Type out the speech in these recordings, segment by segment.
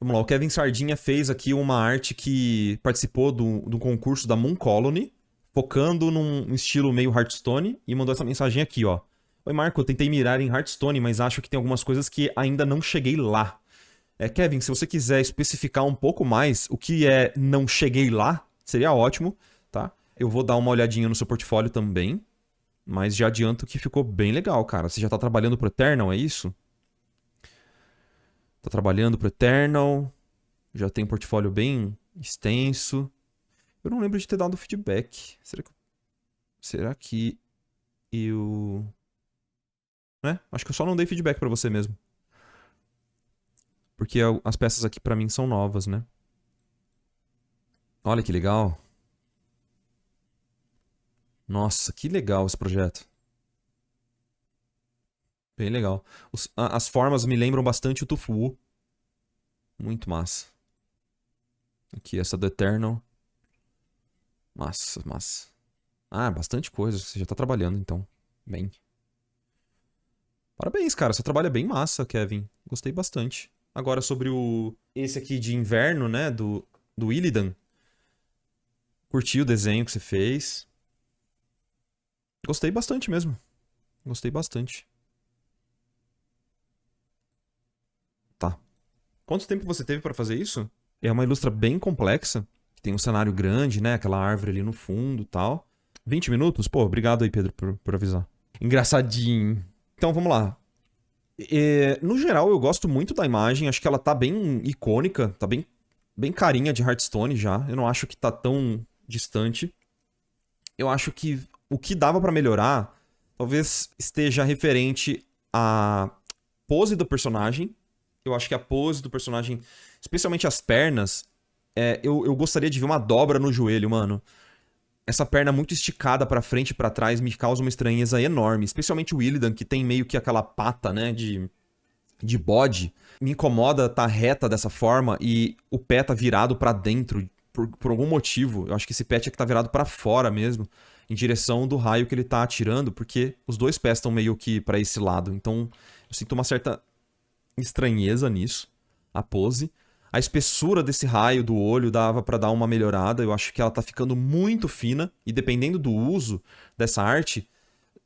Vamos lá, o Kevin Sardinha fez aqui uma arte que participou do concurso da Moon Colony, focando num estilo meio Hearthstone, e mandou essa mensagem aqui, ó. Oi, Marco, eu tentei mirar em Hearthstone, mas acho que tem algumas coisas que ainda não cheguei lá. Kevin, se você quiser especificar um pouco mais o que é não cheguei lá, seria ótimo, tá? Eu vou dar uma olhadinha no seu portfólio também, mas já adianto que ficou bem legal, cara. Você já tá trabalhando pro Eternal, é isso? Tá trabalhando pro Eternal, já tem um portfólio bem extenso. Eu não lembro de ter dado feedback. Será que eu... Né? Acho que eu só não dei feedback pra você mesmo. Porque as peças aqui pra mim são novas, né? Olha que legal. Nossa, que legal esse projeto. Bem legal. As formas me lembram bastante o Tufu. Muito massa. Aqui, essa do Eternal. Massa, massa. Ah, bastante coisa. Você já tá trabalhando, então. Bem. Parabéns, cara. Seu trabalho é bem massa, Kevin. Gostei bastante. Agora, sobre esse aqui de inverno, né? Do Illidan. Curti o desenho que você fez. Gostei bastante mesmo. Gostei bastante. Tá. Quanto tempo você teve pra fazer isso? É uma ilustra bem complexa. Tem um cenário grande, né? Aquela árvore ali no fundo e tal. 20 minutos? Pô, obrigado aí, Pedro, por avisar. Engraçadinho. Então, vamos lá. No geral, eu gosto muito da imagem. Acho que ela tá bem icônica. Tá bem carinha de Hearthstone já. Eu não acho que tá tão distante. Eu acho que o que dava pra melhorar talvez esteja referente à pose do personagem. Eu acho que a pose do personagem, especialmente as pernas, eu gostaria de ver uma dobra no joelho, mano. Essa perna muito esticada pra frente e pra trás me causa uma estranheza enorme. Especialmente o Illidan, que tem meio que aquela pata, né, de bode. Me incomoda tá reta dessa forma e o pé tá virado pra dentro por algum motivo. Eu acho que esse pé tinha que tá virado pra fora mesmo, em direção do raio que ele tá atirando, porque os dois pés estão meio que pra esse lado. Então eu sinto uma certa estranheza nisso, a pose. A espessura desse raio do olho dava pra dar uma melhorada. Eu acho que ela tá ficando muito fina. E dependendo do uso dessa arte,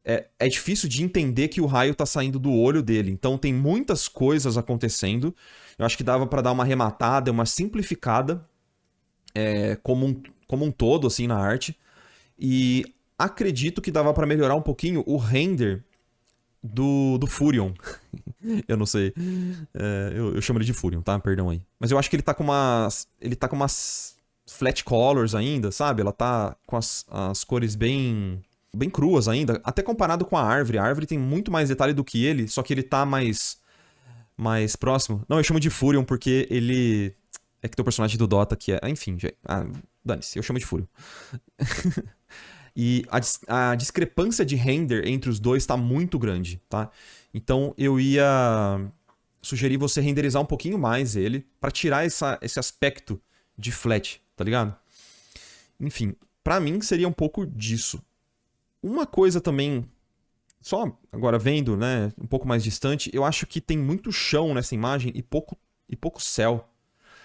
é difícil de entender que o raio tá saindo do olho dele. Então tem muitas coisas acontecendo. Eu acho que dava pra dar uma arrematada, uma simplificada como um todo, assim, na arte. E acredito que dava pra melhorar um pouquinho o render do Furion. Eu não sei. Eu chamo ele de Furion, tá? Perdão aí. Mas eu acho que ele tá com umas. Ele tá com umas flat colors ainda, sabe? Ela tá com as cores bem cruas ainda. Até comparado com a árvore. A árvore tem muito mais detalhe do que ele, só que ele tá mais próximo. Não, eu chamo de Furion porque ele. É que tem o personagem do Dota que é. Enfim, dane-se, eu chamo de Furion. E a discrepância de render entre os dois tá muito grande, tá? Então eu ia sugerir você renderizar um pouquinho mais ele pra tirar esse aspecto de flat, tá ligado? Enfim, pra mim seria um pouco disso. Uma coisa também, só agora vendo, né, um pouco mais distante, eu acho que tem muito chão nessa imagem e pouco céu.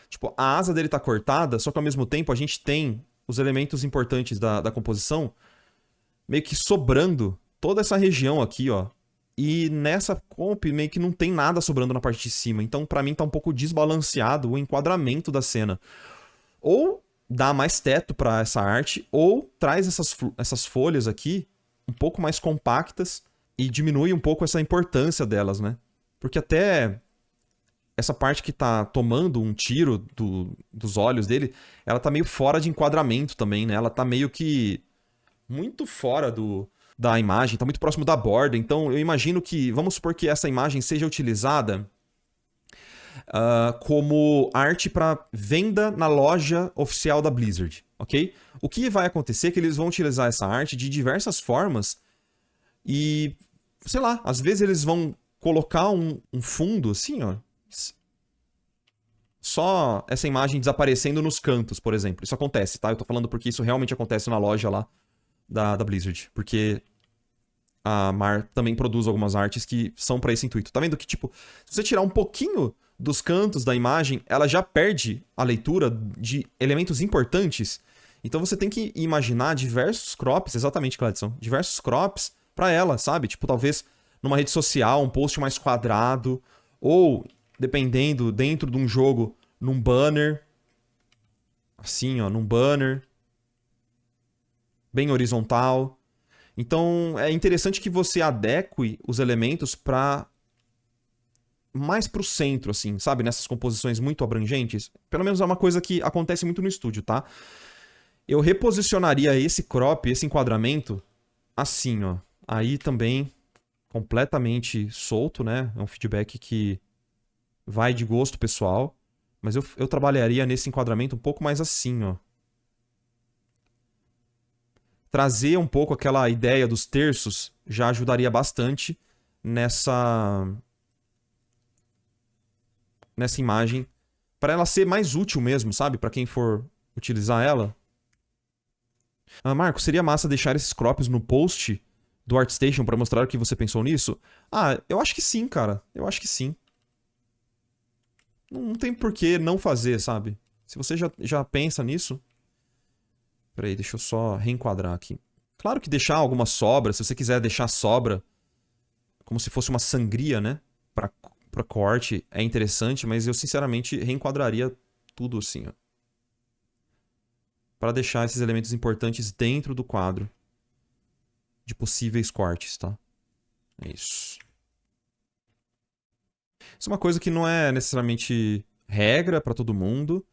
Tipo, a asa dele tá cortada, só que ao mesmo tempo a gente tem os elementos importantes da composição meio que sobrando toda essa região aqui, ó. E nessa comp meio que não tem nada sobrando na parte de cima. Então, pra mim, tá um pouco desbalanceado o enquadramento da cena. Ou dá mais teto pra essa arte, ou traz essas folhas aqui um pouco mais compactas e diminui um pouco essa importância delas, né? Porque até essa parte que tá tomando um tiro dos olhos dele, ela tá meio fora de enquadramento também, né? Ela tá meio que muito fora da imagem, tá muito próximo da borda. Então eu imagino que, vamos supor que essa imagem seja utilizada como arte para venda na loja oficial da Blizzard, ok? O que vai acontecer é que eles vão utilizar essa arte de diversas formas e, sei lá, às vezes eles vão colocar um fundo assim, ó, só essa imagem desaparecendo nos cantos, por exemplo. Isso acontece, tá? Eu tô falando porque isso realmente acontece na loja lá da Blizzard. Porque a Mar também produz algumas artes que são pra esse intuito. Tá vendo que, tipo, se você tirar um pouquinho dos cantos da imagem, ela já perde a leitura de elementos importantes. Então você tem que imaginar diversos crops, exatamente, Cledson, diversos crops pra ela, sabe? Tipo, talvez numa rede social, um post mais quadrado, ou, dependendo, dentro de um jogo, num banner. Assim, ó, num banner. Bem horizontal. Então, é interessante que você adeque os elementos para mais pro centro, assim, sabe? Nessas composições muito abrangentes. Pelo menos é uma coisa que acontece muito no estúdio, tá? Eu reposicionaria esse crop, esse enquadramento, assim, ó. Aí também, completamente solto, né? É um feedback que vai de gosto pessoal. Mas eu trabalharia nesse enquadramento um pouco mais assim, ó. Trazer um pouco aquela ideia dos terços já ajudaria bastante nessa imagem, para ela ser mais útil mesmo, sabe? Para quem for utilizar ela. Ah, Marco, seria massa deixar esses crops no post do ArtStation para mostrar o que você pensou nisso? Ah, eu acho que sim, cara. Eu acho que sim. Não tem por que não fazer, sabe? Se você já pensa nisso. Peraí, deixa eu só reenquadrar aqui. Claro que deixar alguma sobra, se você quiser deixar sobra, como se fosse uma sangria, né? Pra corte, é interessante, mas eu sinceramente reenquadraria tudo assim, ó. Para deixar esses elementos importantes dentro do quadro de possíveis cortes, tá? É isso. Isso é uma coisa que não é necessariamente regra para todo mundo.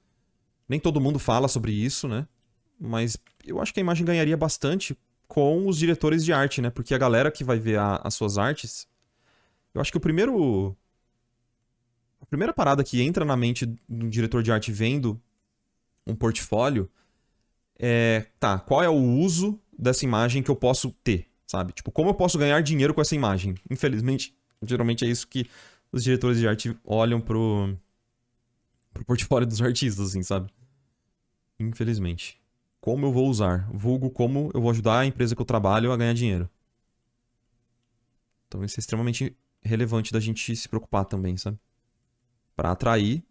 Nem todo mundo fala sobre isso, né? Mas eu acho que a imagem ganharia bastante com os diretores de arte, né? Porque a galera que vai ver as suas artes. Eu acho que a primeira parada que entra na mente do diretor de arte vendo um portfólio é. Tá, qual é o uso dessa imagem que eu posso ter, sabe? Tipo, como eu posso ganhar dinheiro com essa imagem? Infelizmente, geralmente é isso que os diretores de arte olham pro portfólio dos artistas, assim, sabe? Infelizmente. Como eu vou usar? Vulgo como eu vou ajudar a empresa que eu trabalho a ganhar dinheiro. Então isso é extremamente relevante da gente se preocupar também, sabe? Pra atrair,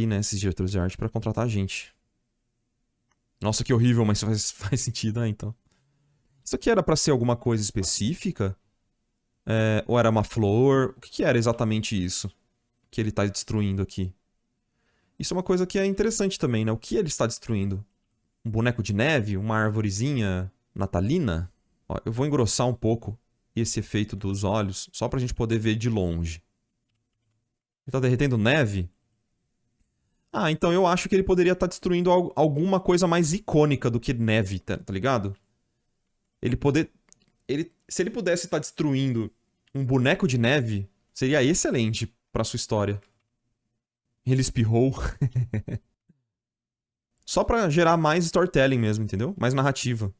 né, esses diretores de arte pra contratar a gente. Nossa, que horrível, mas faz sentido, né, então. Isso aqui era pra ser alguma coisa específica? Ou era uma flor? O que era exatamente isso que ele tá destruindo aqui? Isso é uma coisa que é interessante também, né? O que ele está destruindo? Um boneco de neve? Uma arvorezinha natalina? Ó, eu vou engrossar um pouco esse efeito dos olhos, só pra gente poder ver de longe. Ele tá derretendo neve? Ah, então eu acho que ele poderia estar destruindo alguma coisa mais icônica do que neve, tá ligado? Ele poder. Se ele pudesse estar destruindo um boneco de neve, seria excelente pra sua história. Ele espirrou. Só pra gerar mais storytelling mesmo, entendeu? Mais narrativa.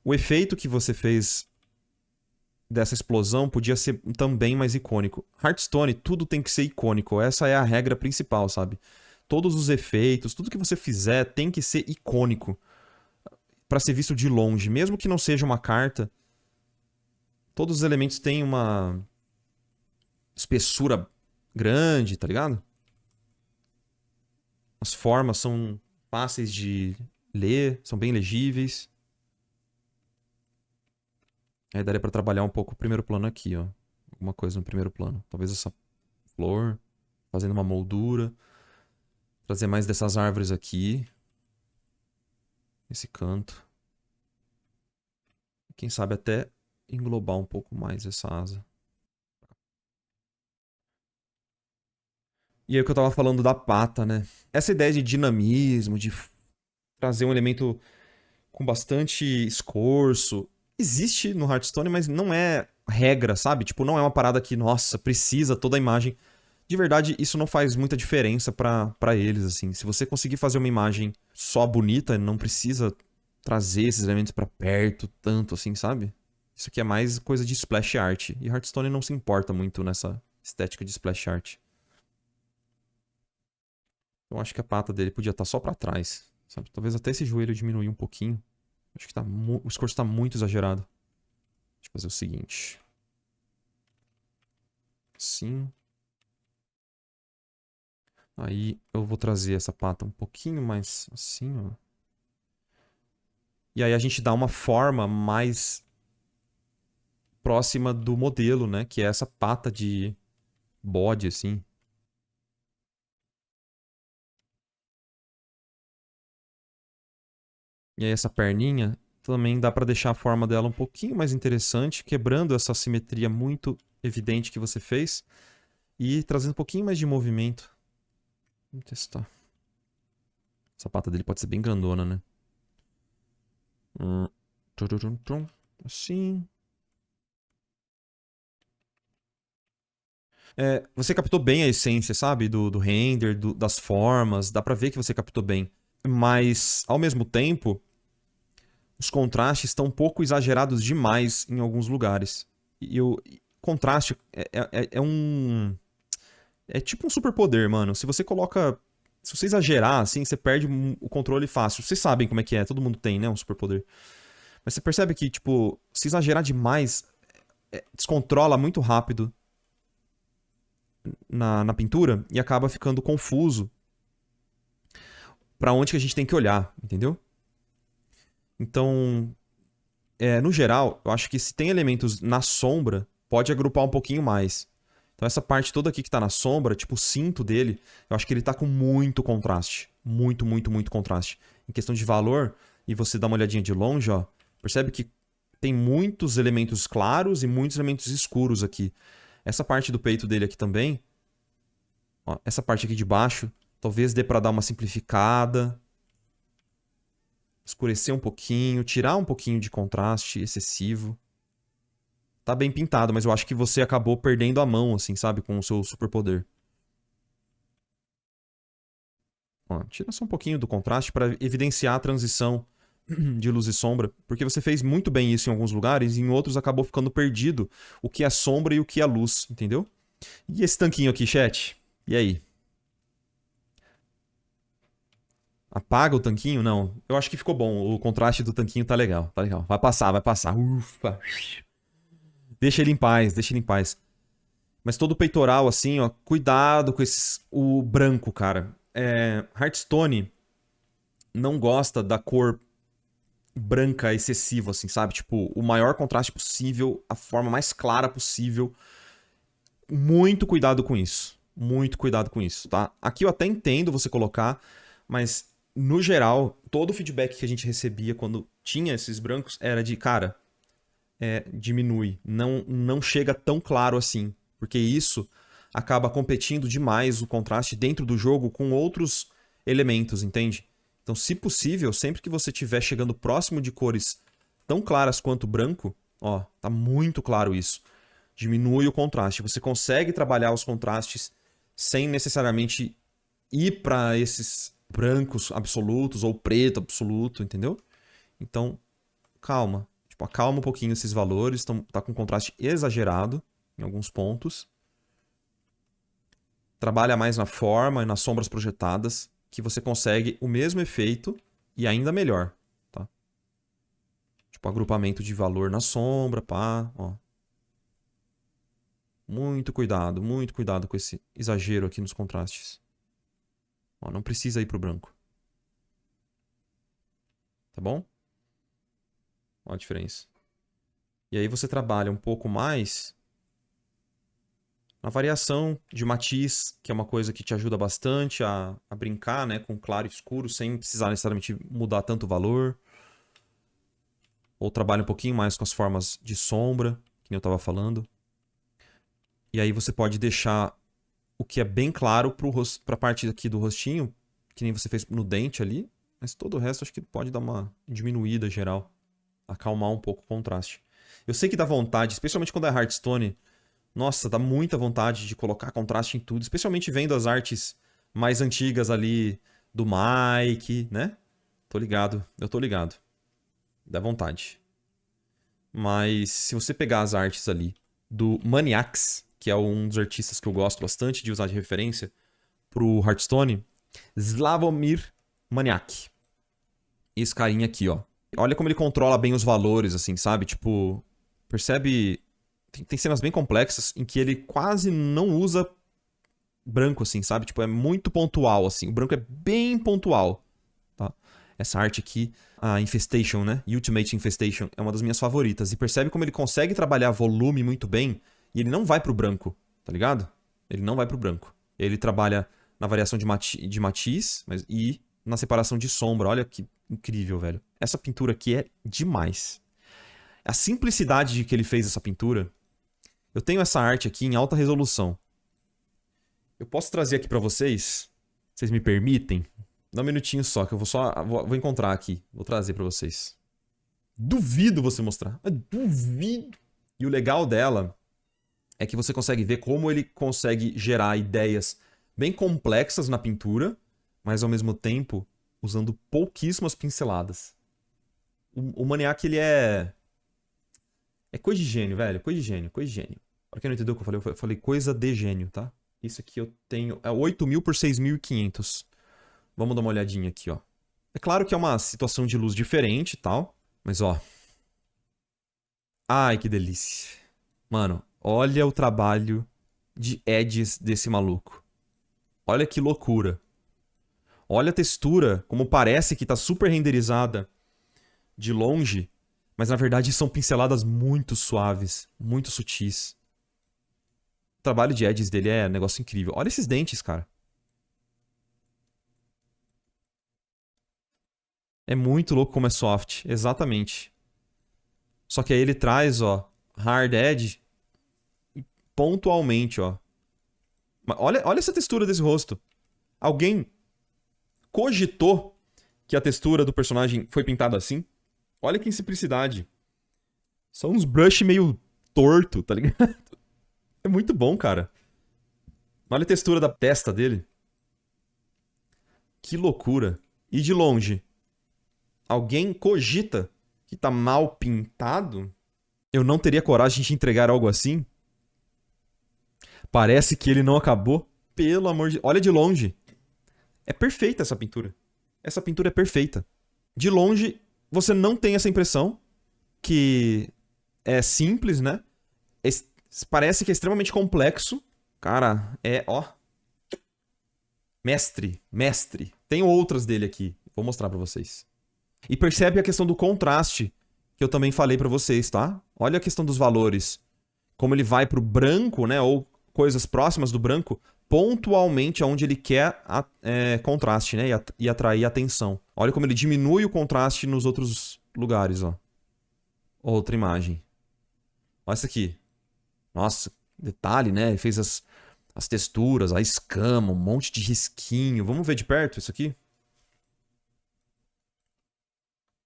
O efeito que você fez dessa explosão podia ser também mais icônico. Hearthstone, tudo tem que ser icônico. Essa é a regra principal, sabe? Todos os efeitos, tudo que você fizer tem que ser icônico para ser visto de longe, mesmo que não seja uma carta. Todos os elementos têm uma espessura grande, tá ligado? As formas são fáceis de ler, são bem legíveis. Aí daria pra trabalhar um pouco o primeiro plano aqui, ó. Alguma coisa no primeiro plano. Talvez essa flor, fazendo uma moldura. Trazer mais dessas árvores aqui. Esse canto. Quem sabe até englobar um pouco mais essa asa. E aí o que eu tava falando da pata, né? Essa ideia de dinamismo, de trazer um elemento com bastante esforço, existe no Hearthstone, mas não é regra, sabe? Tipo, não é uma parada que, nossa, precisa toda a imagem. De verdade, isso não faz muita diferença pra eles, assim. Se você conseguir fazer uma imagem só bonita, não precisa trazer esses elementos pra perto tanto, assim, sabe? Isso aqui é mais coisa de splash art. E Hearthstone não se importa muito nessa estética de splash art. Eu acho que a pata dele podia estar só pra trás, sabe? Talvez até esse joelho diminuir um pouquinho. Acho que o esforço tá muito exagerado. Deixa eu fazer o seguinte. Assim. Aí eu vou trazer essa pata um pouquinho mais assim, ó. E aí a gente dá uma forma mais próxima do modelo, né? Que é essa pata de bode, assim. E aí essa perninha também dá pra deixar a forma dela um pouquinho mais interessante, quebrando essa simetria muito evidente que você fez e trazendo um pouquinho mais de movimento. Vamos testar. Essa pata dele pode ser bem grandona, né? Assim. É, você captou bem a essência, sabe? Do render, das formas. Dá pra ver que você captou bem. Mas, ao mesmo tempo, os contrastes estão um pouco exagerados demais em alguns lugares. E o contraste é um. É tipo um superpoder, mano. Se você coloca. Se você exagerar, assim, você perde o controle fácil. Vocês sabem como é que é, todo mundo tem, né? Um superpoder. Mas você percebe que, tipo, se exagerar demais, descontrola muito rápido na pintura e acaba ficando confuso pra onde que a gente tem que olhar, entendeu? Então, no geral, eu acho que se tem elementos na sombra, pode agrupar um pouquinho mais. Então essa parte toda aqui que tá na sombra, tipo o cinto dele, eu acho que ele tá com muito contraste. Muito, muito, muito contraste. Em questão de valor, e você dá uma olhadinha de longe, ó, percebe que tem muitos elementos claros e muitos elementos escuros aqui. Essa parte do peito dele aqui também, ó, essa parte aqui de baixo, talvez dê pra dar uma simplificada, escurecer um pouquinho, tirar um pouquinho de contraste excessivo. Tá bem pintado, mas eu acho que você acabou perdendo a mão, assim, sabe? Com o seu superpoder. Ó, tira só um pouquinho do contraste para evidenciar a transição de luz e sombra, porque você fez muito bem isso em alguns lugares e em outros acabou ficando perdido o que é sombra e o que é luz, entendeu? E esse tanquinho aqui, chat? E aí? Apaga o tanquinho? Não. Eu acho que ficou bom. O contraste do tanquinho tá legal. Tá legal. Vai passar, vai passar. Ufa. Deixa ele em paz, deixa ele em paz. Mas todo o peitoral, assim, ó, cuidado com esses. O branco, cara. Hearthstone não gosta da cor branca excessiva, assim, sabe? Tipo, o maior contraste possível, a forma mais clara possível. Muito cuidado com isso. Muito cuidado com isso, tá? Aqui eu até entendo você colocar, mas no geral, todo o feedback que a gente recebia quando tinha esses brancos era de, cara, diminui. Não chega tão claro assim. Porque isso acaba competindo demais o contraste dentro do jogo com outros elementos, entende? Então, se possível, sempre que você estiver chegando próximo de cores tão claras quanto o branco, ó, tá muito claro isso. Diminui o contraste. Você consegue trabalhar os contrastes sem necessariamente ir para esses brancos absolutos ou preto absoluto, entendeu? Então, calma. Tipo, acalma um pouquinho esses valores. Tá com contraste exagerado em alguns pontos. Trabalha mais na forma e nas sombras projetadas, que você consegue o mesmo efeito e ainda melhor, tá? Tipo, agrupamento de valor na sombra, pá, ó. Muito cuidado com esse exagero aqui nos contrastes. Ó, não precisa ir pro branco. Tá bom? Ó a diferença. E aí você trabalha um pouco mais na variação de matiz, que é uma coisa que te ajuda bastante a brincar, né, com claro e escuro, sem precisar necessariamente mudar tanto o valor. Ou trabalha um pouquinho mais com as formas de sombra, que eu estava falando. E aí você pode deixar o que é bem claro para a parte aqui do rostinho, que nem você fez no dente ali. Mas todo o resto acho que pode dar uma diminuída geral. Acalmar um pouco o contraste. Eu sei que dá vontade, especialmente quando é Hearthstone. Nossa, dá muita vontade de colocar contraste em tudo. Especialmente vendo as artes mais antigas ali do Mike, né? Tô ligado, eu tô ligado. Dá vontade. Mas se você pegar as artes ali do Maniacs, que é um dos artistas que eu gosto bastante de usar de referência pro Hearthstone, Slavomir Maniak. Esse carinha aqui, ó. Olha como ele controla bem os valores, assim, sabe? Tipo, percebe Tem cenas bem complexas em que ele quase não usa branco, assim, sabe? Tipo, é muito pontual, assim. O branco é bem pontual, tá? Essa arte aqui, a Infestation, né? Ultimate Infestation, é uma das minhas favoritas. E percebe como ele consegue trabalhar volume muito bem e ele não vai pro branco, tá ligado? Ele não vai pro branco. Ele trabalha na variação de matiz e na separação de sombra. Olha que incrível, velho. Essa pintura aqui é demais. A simplicidade de que ele fez essa pintura. Eu tenho essa arte aqui em alta resolução. Eu posso trazer aqui pra vocês? Vocês me permitem? Dá um minutinho só, que eu vou encontrar aqui. Vou trazer pra vocês. Duvido você mostrar. Duvido. E o legal dela é que você consegue ver como ele consegue gerar ideias bem complexas na pintura, mas ao mesmo tempo usando pouquíssimas pinceladas. O Maniac, ele é... É coisa de gênio, velho. Coisa de gênio, coisa de gênio. Pra quem não entendeu o que eu falei coisa de gênio, tá? Isso aqui eu tenho... É 8.000 por 6.500. Vamos dar uma olhadinha aqui, ó. É claro que é uma situação de luz diferente e tal. Mas, ó. Ai, que delícia. Mano, olha o trabalho de edges desse maluco. Olha que loucura. Olha a textura, como parece que tá super renderizada de longe. Mas, na verdade, são pinceladas muito suaves, muito sutis. O trabalho de edges dele é um negócio incrível. Olha esses dentes, cara. É muito louco como é soft. Exatamente. Só que aí ele traz, ó, hard edge pontualmente, ó. Olha essa textura desse rosto. Alguém cogitou que a textura do personagem foi pintada assim? Olha que simplicidade. São uns brush meio torto, tá ligado? É muito bom, cara. Olha a textura da testa dele. Que loucura. E de longe, alguém cogita que tá mal pintado? Eu não teria coragem de entregar algo assim? Parece que ele não acabou. Pelo amor de... Olha de longe. É perfeita essa pintura. Essa pintura é perfeita. De longe, você não tem essa impressão que é simples, né? Parece que é extremamente complexo. Cara, ó. Mestre, mestre. Tem outras dele aqui. Vou mostrar pra vocês. E percebe a questão do contraste, que eu também falei pra vocês, tá? Olha a questão dos valores. Como ele vai pro branco, né? Ou coisas próximas do branco, pontualmente aonde ele quer contraste, né? E atrair atenção. Olha como ele diminui o contraste nos outros lugares, ó. Outra imagem. Olha isso aqui. Nossa, detalhe, né? Ele fez as texturas, a escama, um monte de risquinho. Vamos ver de perto isso aqui?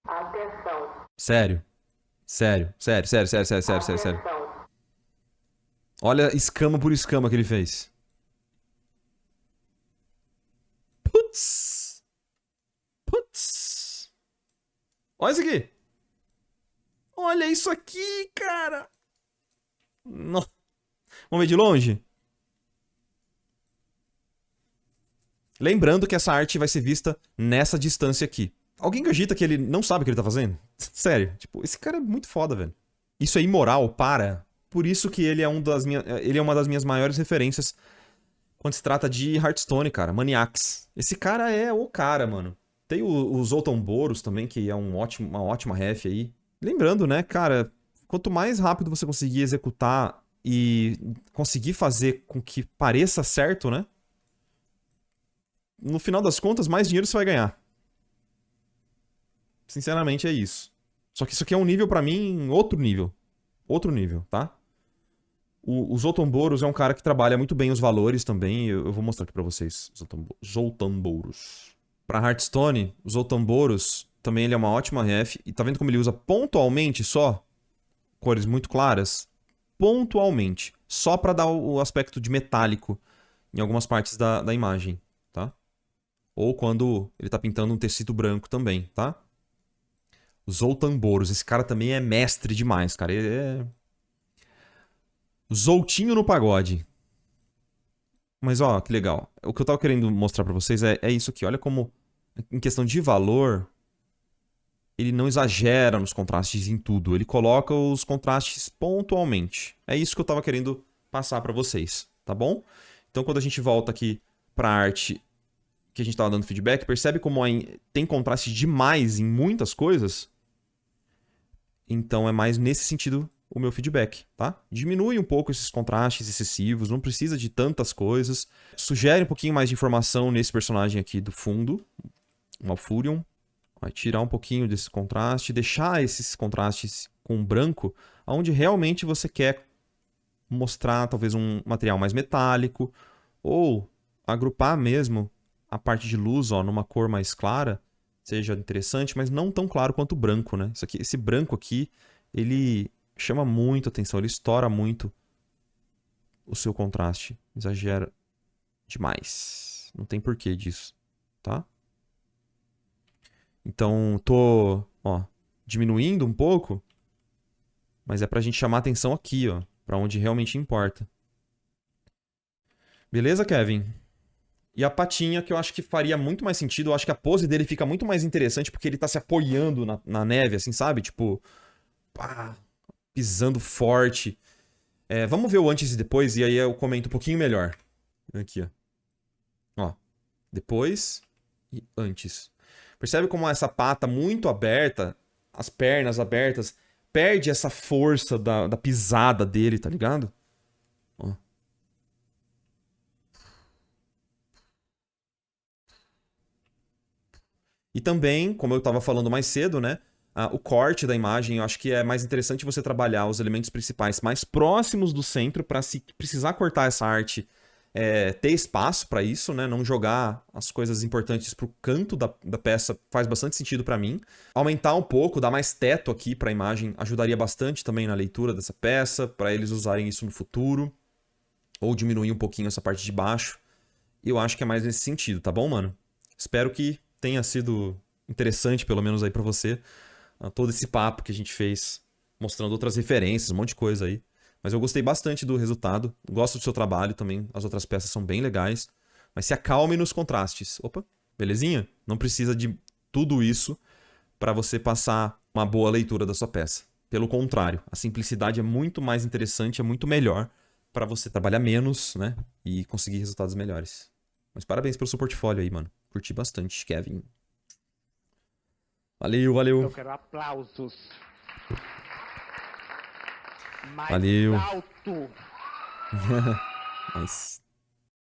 Atenção. Sério. Sério. Olha escama por escama que ele fez. Putz. Putz. Olha isso aqui. Olha isso aqui, cara. Não. Vamos ver de longe? Lembrando que essa arte vai ser vista nessa distância aqui. Alguém acredita que ele não sabe o que ele tá fazendo? Sério. Tipo, esse cara é muito foda, velho. Isso é imoral, para. Por isso que ele é uma das minhas maiores referências quando se trata de Hearthstone, cara. Maniacs. Esse cara é o cara, mano. Tem o Zoltan Boros também, que é uma ótima ref aí. Lembrando, né, cara, quanto mais rápido você conseguir executar e conseguir fazer com que pareça certo, né? No final das contas, mais dinheiro você vai ganhar. Sinceramente, é isso. Só que isso aqui é um nível, pra mim, outro nível. Outro nível, tá? O Zoltan Boros é um cara que trabalha muito bem os valores também. Eu vou mostrar aqui pra vocês. Zoltan Boros. Pra Hearthstone, o Zoltan Boros também ele é uma ótima ref. E tá vendo como ele usa pontualmente só? Cores muito claras. Pontualmente. Só pra dar o aspecto de metálico em algumas partes da imagem, tá? Ou quando ele tá pintando um tecido branco também, tá? Zoltan Boros. Esse cara também é mestre demais, cara. Ele é... Zoltinho no pagode. Mas, ó, que legal. O que eu tava querendo mostrar pra vocês é isso aqui. Olha como, em questão de valor, ele não exagera nos contrastes em tudo. Ele coloca os contrastes pontualmente. É isso que eu tava querendo passar para vocês, tá bom? Então, quando a gente volta aqui para a arte que a gente tava dando feedback, percebe como tem contraste demais em muitas coisas? Então, é mais nesse sentido o meu feedback, tá? Diminui um pouco esses contrastes excessivos, não precisa de tantas coisas. Sugere um pouquinho mais de informação nesse personagem aqui do fundo, o Malfurion. Vai tirar um pouquinho desse contraste, deixar esses contrastes com branco, onde realmente você quer mostrar talvez um material mais metálico, ou agrupar mesmo a parte de luz, ó, numa cor mais clara, seja interessante, mas não tão claro quanto o branco, né? Isso aqui, esse branco aqui, ele chama muito atenção, ele estoura muito o seu contraste, exagera demais. Não tem porquê disso, tá? Então, tô, ó, diminuindo um pouco, mas é pra gente chamar atenção aqui, ó, pra onde realmente importa. Beleza, Kevin? E a patinha, que eu acho que faria muito mais sentido, eu acho que a pose dele fica muito mais interessante porque ele tá se apoiando na neve, assim, sabe? Tipo, pá, pisando forte. É, vamos ver o antes e depois, e aí eu comento um pouquinho melhor. Aqui, ó. Ó, depois e antes. Percebe como essa pata muito aberta, as pernas abertas, perde essa força da pisada dele, tá ligado? Ó. E também, como eu estava falando mais cedo, né? O corte da imagem, eu acho que é mais interessante você trabalhar os elementos principais mais próximos do centro para se precisar cortar essa arte, ter espaço para isso, né? Não jogar as coisas importantes pro canto da peça faz bastante sentido para mim. Aumentar um pouco, dar mais teto aqui para a imagem ajudaria bastante também na leitura dessa peça, para eles usarem isso no futuro. Ou diminuir um pouquinho essa parte de baixo. Eu acho que é mais nesse sentido, tá bom, mano? Espero que tenha sido interessante, pelo menos aí pra você, todo esse papo que a gente fez, mostrando outras referências, um monte de coisa aí. Mas eu gostei bastante do resultado, gosto do seu trabalho também, as outras peças são bem legais. Mas se acalme nos contrastes. Opa, belezinha? Não precisa de tudo isso para você passar uma boa leitura da sua peça. Pelo contrário, a simplicidade é muito mais interessante, é muito melhor para você trabalhar menos, né? E conseguir resultados melhores. Mas parabéns pelo seu portfólio aí, mano. Curti bastante, Kevin. Valeu, valeu. Eu quero aplausos. Mais Valeu. alto. Mas